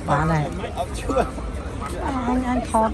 bán này anh thọt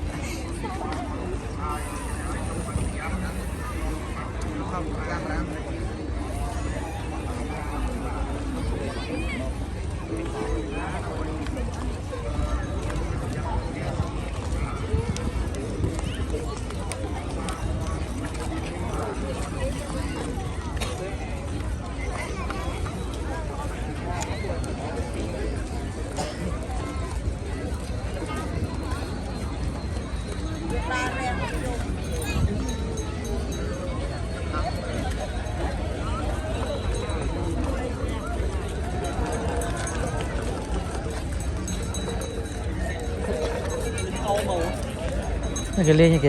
cái lên như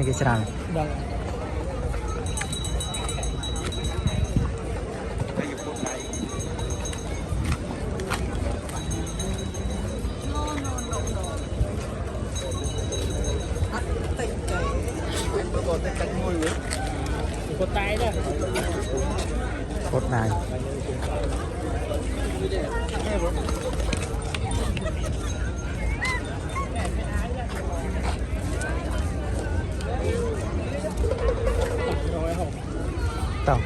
cái sàn cột tay đó cột này tổng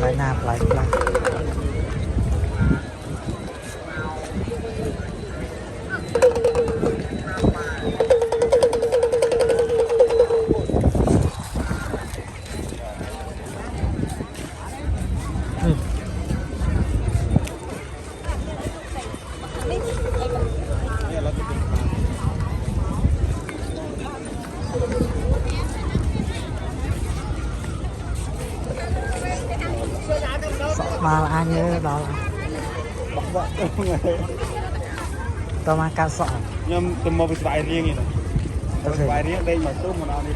lại nạp lại mà ai nhớ đó là tao mang cao sọ nhưng tôi mua cái vải riêng vậy vải riêng đây mà tôi muốn ăn đi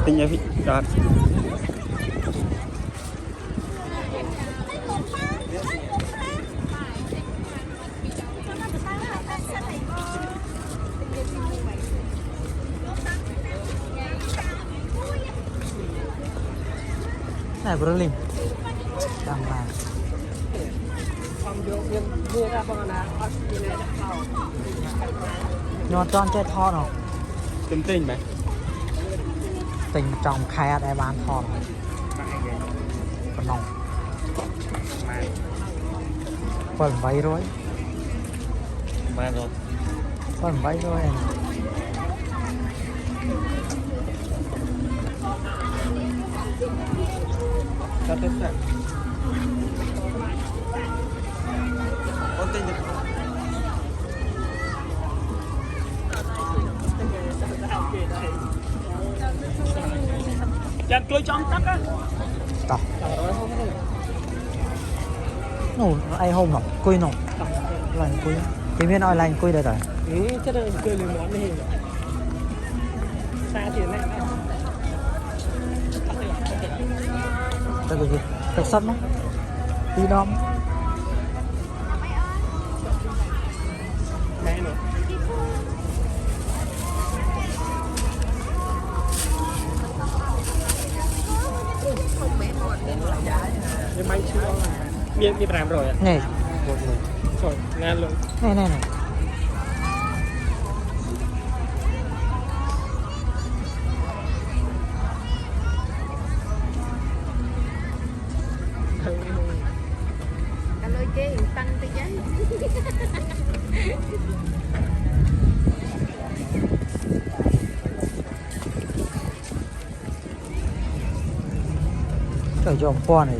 tinh nhớ vị đó này bro lim đằng mà nhon tròn chơi thon không tinh tinh mày tình trong khai đại bán thon còn nòng phần váy rồi mà rồi phần váy rồi sao tiếp theo con tinh Chặt tôi trong tắc á. Tao. Nổ ai hôm mà cùi nổ. Lành cùi. Tìm biết nói lành cùi đây rồi. Ừ, chắc là cùi lười món này. Xa tiền này. Đây cái gì? Thực sắt nó. Đi đom. Mẹ nữa. Nhưng may chưa biết làm rồi ạ. Này. Rồi, ngang luôn. Này này này. Lôi kia tăng tới giấy. Cái dòng qua này.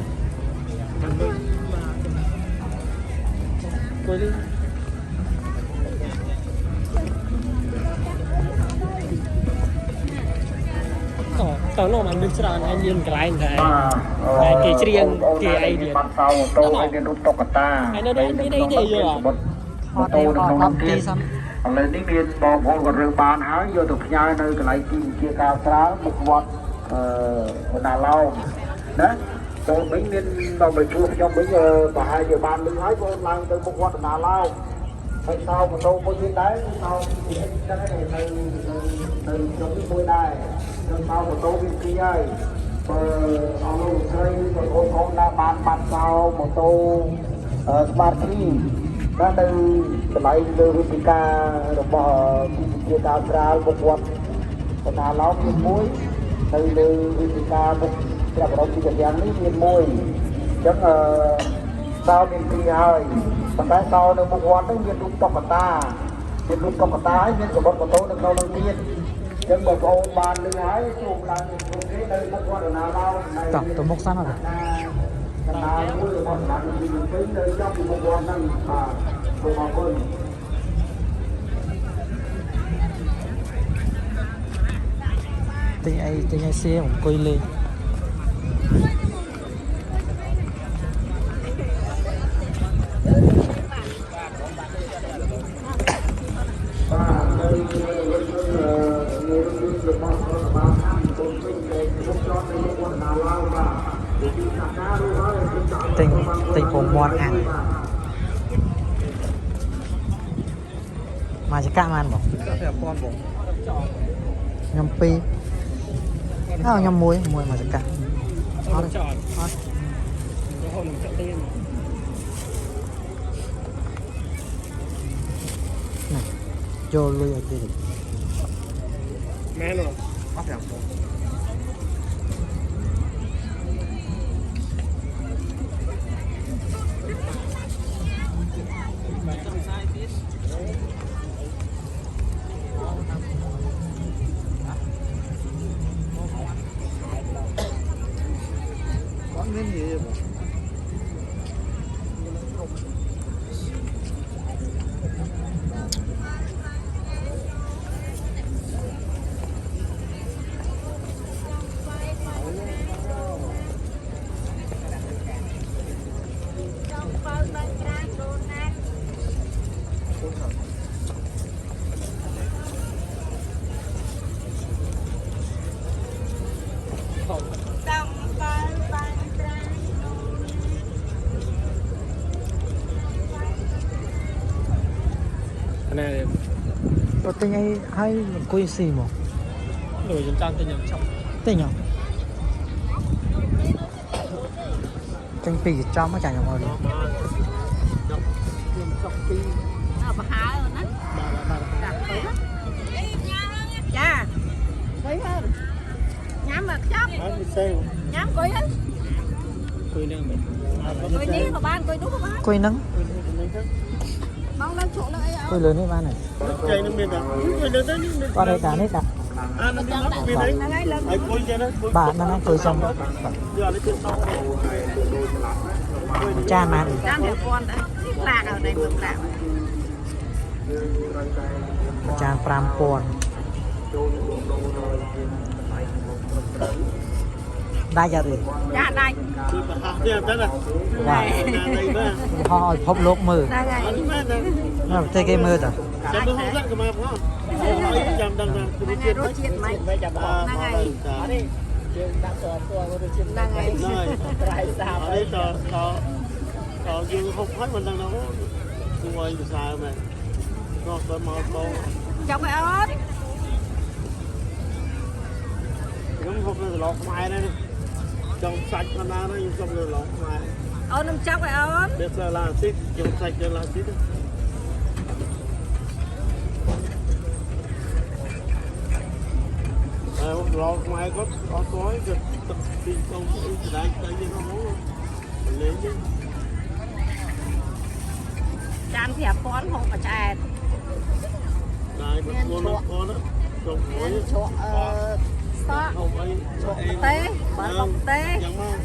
quên đi tao nó mà được ra anh nhìn cái này cái riêng cái ai điện nó ngọc anh nó đây đây đây rồi họ đây họ đập tí xong ឥឡូវនេះមានបងប្អូនក៏រើបានហើយយកទៅផ្ញើនៅកន្លែងទីជាការស្រាលមុខវត្តណាឡោមណាបងវិញមានដល់ទៅជួបខ្ញុំវិញប្រហែលជាបានលឺហើយបងឡើងទៅមុខវត្តណាឡោមហើយតោម៉ូតូមួយទៀតដែរតោពីអីចឹងទៅខ្ញុំមួយដែរខ្ញុំតោម៉ូតូវាពីហើយបើអស់លោកស្រីបងប្អូនណាបានបាត់តោម៉ូតូស្មាត3បាននៅកន្លែងលើវិធីការរបស់ជាការស្រាលមុខវត្តបណ្ណាឡោមមានមួយនៅលើវិធីការមុខព្រះបរមរាជវាំងនេះមានមួយអញ្ចឹងតោមានពីរហើយប៉ុន្តែតោនៅមុខវត្តនេះមានរូបតុក្កតាមានរូបតុក្កតាហើយមានសម្បត្តិម៉ូតូនៅក្នុងនោះទៀតអញ្ចឹងបងប្អូនបានលឺហើយជួបឡើងជួបគេនៅមុខវត្តបណ្ណាឡោម តោះទៅមុខសិនហ៎ កណ្ដាលមួយរបស់ស្ថានភាពពេញនៅចំពីមុខវត្តហ្នឹងបាទសូមអរគុណ ទិញអីសៀអង្គុយលេង ទិញពងមាន់អាំងមកចកាបានបងខ្ញុំពីរខ្ញុំមួយមកចកាអត់ chọn អត់ cái hôm mình chọn tiền ចូលលុយឲ្យគេតិច mẹ rồi អត់យ៉ាង Con miếng gì vậy? này Có tinh ấy hay mình quay xì mà đổi chúng ta tên nhầm trọng tinh nhở tinh pì cho nó chả nhầm rồi Dạ, quý hơn. Nhắm mực chóc. Nhắm quý hơn. quỳ nâng mình Quý ní của bạn, quý đúng của bạn. quay nắng Mong lên chỗ nữa ấy quay lớn ấy ba này chạy nó miền qua đây cả hết cả nó miền nó miền đấy Là ngay lần. ai quỳ trên đó bà nó quay xong giờ lấy tiền sau cha mà Đang để con đã. Lạc ở đây mực lạc. អាចារ្យ5000ដាច់អត់ទេ Dạ đây. tiền đó này Này. ហោះឲ្យភពលោកមើល Là ngay. នៅប្រទេសគេមើលតើ ចាំមើលឡើងក៏មកផងចាំដឹងថា Là ngay rốt chiết máy. Là ngay. នេះជើងដាក់ស្អប់ស្អប់ទៅជិះ Là ngay. ហើយត្រៃសាបអីតយើងហុកហើយមិនដឹងដល់គួរឲ្យវិសាលមែនក៏ទៅមកបង Chọc cái ớt. ខ្ញុំហុកនៅឡងខ្មែរនេះចង់សាច់បណ្ណានេះខ្ញុំសុំនៅឡងខ្មែរ Ớt nằm chọc cái ớt. វាស្លាឡាស៊ីខ្ញុំសាច់ទៅឡាស៊ីឡងខ្មែរគាត់អត់ស្គាល់គាត់ទឹកពីកងអីស្ដាយទៅយើងហ្នឹងលេងទេ Chán thẻ con không có chẹt. ដែរគាត់ស្គាល់គាត់ណាចង់មួយ Nên chỗ sọ. ហុកអី Chỗ tê. Bắn bóng tê. យ៉ាងមក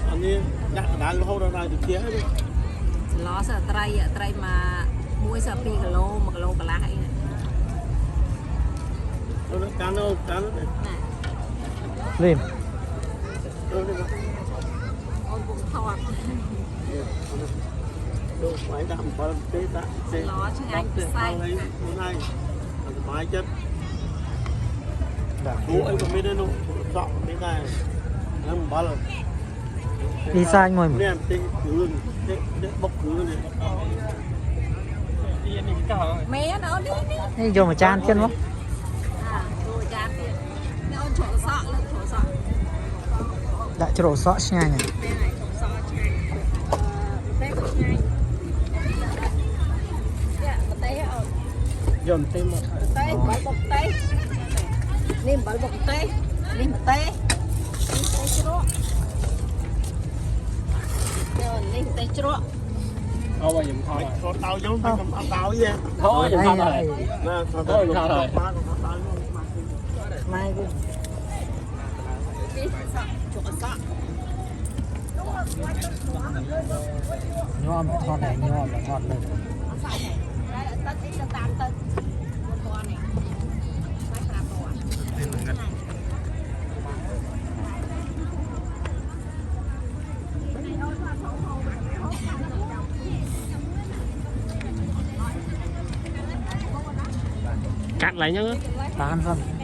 អានេះ ដាក់ដាល់រហូតដល់ទៅជាហ្នឹង ឡសត្រីមក1ស2គីឡូ1គីឡូកន្លះអីណា កាន់ណា លេម អូនពុំថត ដូចស្វែងដាក់អំបិលទេដាក់ទេ ឡឆ្ងាញ់ពិសេស ហ្នឹងហើយសប្បាយចិត្ត ដាក់ គូអីក៏មានដែរនោះសក់មានដែរហ្នឹងអំបិល đi sai ngồi នេះទិញគ្រឿងទេបុកគ្រឿងនេះ មែនអូននេះ នេះយកមកចានទៀតមក ចូលចានទៀតអូនជ្រក់សក់លើជ្រក់សក់ ដាក់ជ្រក់សក់ឆ្ងាញ់ហ្នឹង មែនហើយជ្រក់សក់ឆ្ងាញ់តែក៏ឆ្ងាញ់យ៉ាម្ទេសអូន យកទេមក ម្ទេសអំបិលបុកម្ទេសនេះអំបិលបុកម្ទេសនេះម្ទេសនេះជ្រក់យកនេះម្ទេសជ្រក់ เอาไว้ยังทอดทอดเตายังไม่ทำเอาเตาเยอะทอดยังทอดอะไรนะทอดยังทอดอะไรมาทอดเตายังมา mai cứ នេះសក់ជ្រក់សក់ nhom thọt này nhom là thọt lên អត់សក់ទេតែទឹកទៅតាមទៅមួយនេះតែប្រាប់ទៅ cắt lại nhá bán không